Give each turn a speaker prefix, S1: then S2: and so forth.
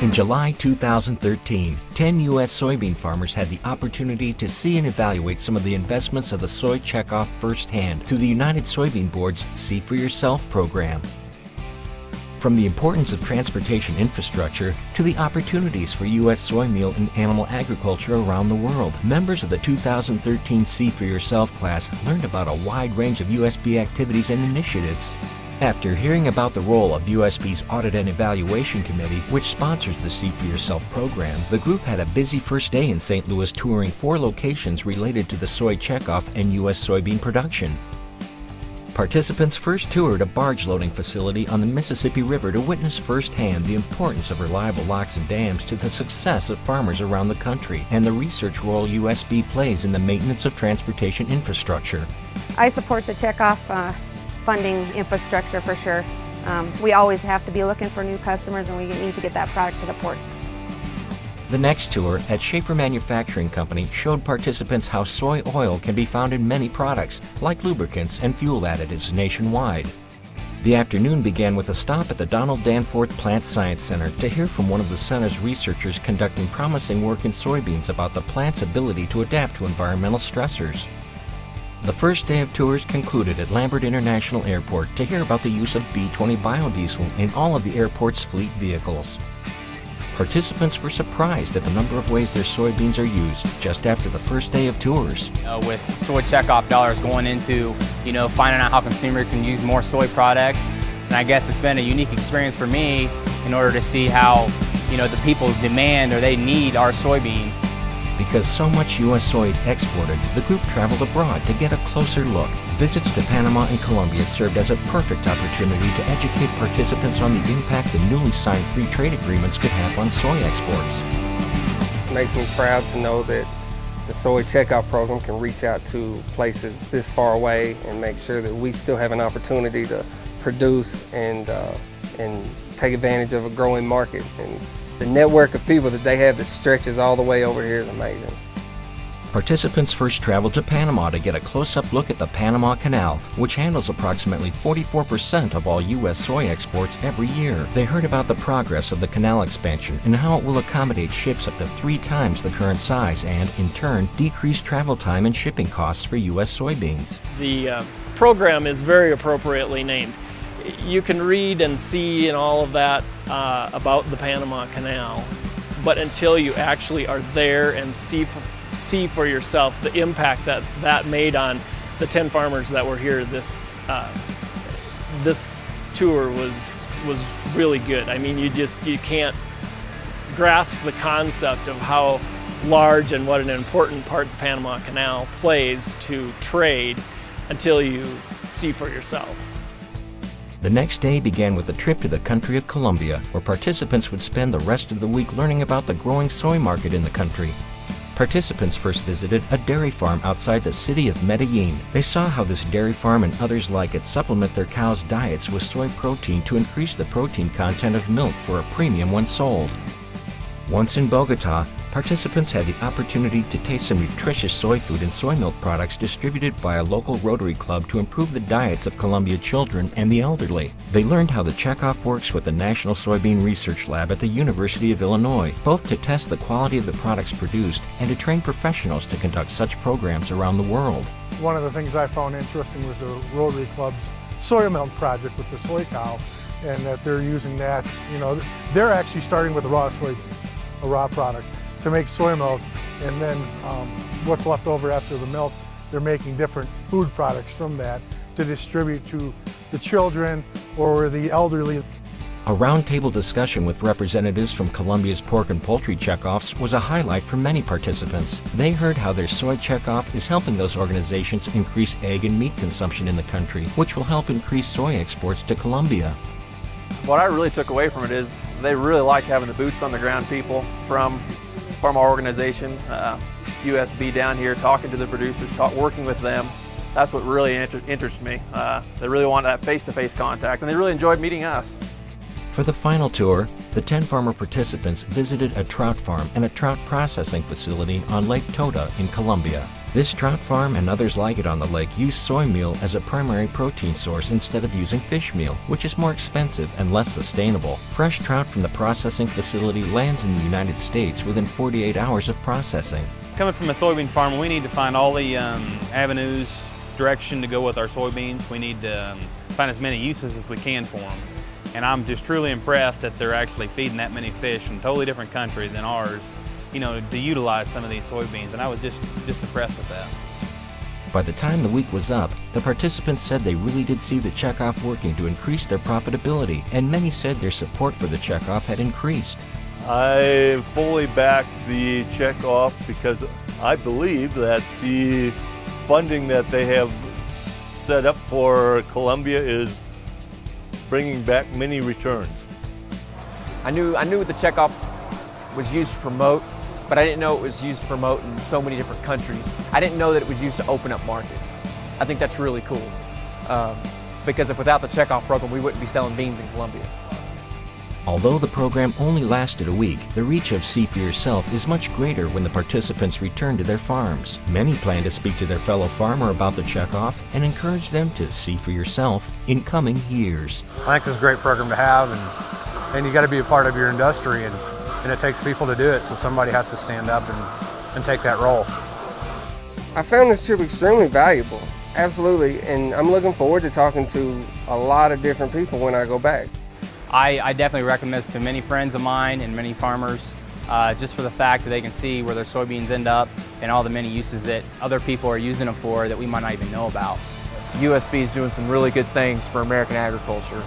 S1: In July 2013, 10 U.S. soybean farmers had the opportunity to see and evaluate some of the investments of the soy checkoff firsthand through the United Soybean Board's See for Yourself program. From the importance of transportation infrastructure to the opportunities for U.S. soy meal and animal agriculture around the world, members of the 2013 See for Yourself class learned about a wide range of USB activities and initiatives. After hearing about the role of USB's Audit and Evaluation Committee, which sponsors the See for Yourself program, the group had a busy first day in St. Louis touring 4 locations related to the soy checkoff and U.S. soybean production. Participants first toured a barge loading facility on the Mississippi River to witness firsthand the importance of reliable locks and dams to the success of farmers around the country and the research role USB plays in the maintenance of transportation infrastructure.
S2: I support the checkoff funding infrastructure for sure. We always have to be looking for new customers, and we need to get that product to the port.
S1: The next tour at Schaeffer Manufacturing Company showed participants how soy oil can be found in many products, like lubricants and fuel additives nationwide. The afternoon began with a stop at the Donald Danforth Plant Science Center to hear from one of the center's researchers conducting promising work in soybeans about the plant's ability to adapt to environmental stressors. The first day of tours concluded at Lambert International Airport to hear about the use of B-20 biodiesel in all of the airport's fleet vehicles. Participants were surprised at the number of ways their soybeans are used just after the first day of tours.
S3: With soy checkoff dollars going into, finding out how consumers can use more soy products, and I guess it's been a unique experience for me in order to see how, the people demand or they need our soybeans.
S1: Because so much U.S. soy is exported, the group traveled abroad to get a closer look. Visits to Panama and Colombia served as a perfect opportunity to educate participants on the impact the newly signed free trade agreements could have on soy exports.
S4: It makes me proud to know that the soy checkoff program can reach out to places this far away and make sure that we still have an opportunity to produce and take advantage of a growing market. And the network of people that they have that stretches all the way over here is amazing.
S1: Participants first traveled to Panama to get a close-up look at the Panama Canal, which handles approximately 44% of all U.S. soy exports every year. They heard about the progress of the canal expansion and how it will accommodate ships up to 3 times the current size and, in turn, decrease travel time and shipping costs for U.S. soybeans.
S5: The program is very appropriately named. You can read and see and all of that about the Panama Canal, but until you actually are there and see for yourself the impact that made on the 10 farmers that were here, this tour was really good. I mean, you can't grasp the concept of how large and what an important part the Panama Canal plays to trade until you see for yourself.
S1: The next day began with a trip to the country of Colombia, where participants would spend the rest of the week learning about the growing soy market in the country. Participants first visited a dairy farm outside the city of Medellin. They saw how this dairy farm and others like it supplement their cows' diets with soy protein to increase the protein content of milk for a premium when sold. Once in Bogota, participants had the opportunity to taste some nutritious soy food and soy milk products distributed by a local Rotary Club to improve the diets of Colombia children and the elderly. They learned how the checkoff works with the National Soybean Research Lab at the University of Illinois, both to test the quality of the products produced and to train professionals to conduct such programs around the world.
S6: One of the things I found interesting was the Rotary Club's soy milk project with the soy cow, and that they're using that, they're actually starting with raw soybeans, a raw product, to make soy milk, and then what's left over after the milk, they're making different food products from that to distribute to the children or the elderly.
S1: A roundtable discussion with representatives from Colombia's pork and poultry checkoffs was a highlight for many participants. They heard how their soy checkoff is helping those organizations increase egg and meat consumption in the country, which will help increase soy exports to Colombia.
S7: What I really took away from it is they really like having the boots on the ground people from our organization, USB down here, talking to the producers, working with them. That's what really interests me. They really want that face-to-face contact, and they really enjoyed meeting us.
S1: For the final tour, the 10 farmer participants visited a trout farm and a trout processing facility on Lake Tota in Colombia. This trout farm and others like it on the lake use soy meal as a primary protein source instead of using fish meal, which is more expensive and less sustainable. Fresh trout from the processing facility lands in the United States within 48 hours of processing.
S8: Coming from a soybean farm, we need to find all the avenues, direction to go with our soybeans. We need to find as many uses as we can for them. And I'm just truly impressed that they're actually feeding that many fish from a totally different country than ours, you know, to utilize some of these soybeans, and I was just impressed with that.
S1: By the time the week was up, the participants said they really did see the checkoff working to increase their profitability, and many said their support for the checkoff had increased.
S9: I fully back the checkoff because I believe that the funding that they have set up for Colombia is bringing back many returns.
S10: I knew what the checkoff was used to promote, but I didn't know it was used to promote in so many different countries. I didn't know that it was used to open up markets. I think that's really cool, because if without the checkoff program, we wouldn't be selling beans in Colombia.
S1: Although the program only lasted a week, the reach of See for Yourself is much greater when the participants return to their farms. Many plan to speak to their fellow farmer about the checkoff and encourage them to see for yourself in coming years.
S11: I think it's a great program to have, and you got to be a part of your industry, and it takes people to do it, so somebody has to stand up and take that role.
S4: I found this trip extremely valuable, absolutely, and I'm looking forward to talking to a lot of different people when I go back.
S3: I definitely recommend this to many friends of mine and many farmers, just for the fact that they can see where their soybeans end up and all the many uses that other people are using them for that we might not even know about.
S10: The USB is doing some really good things for American agriculture.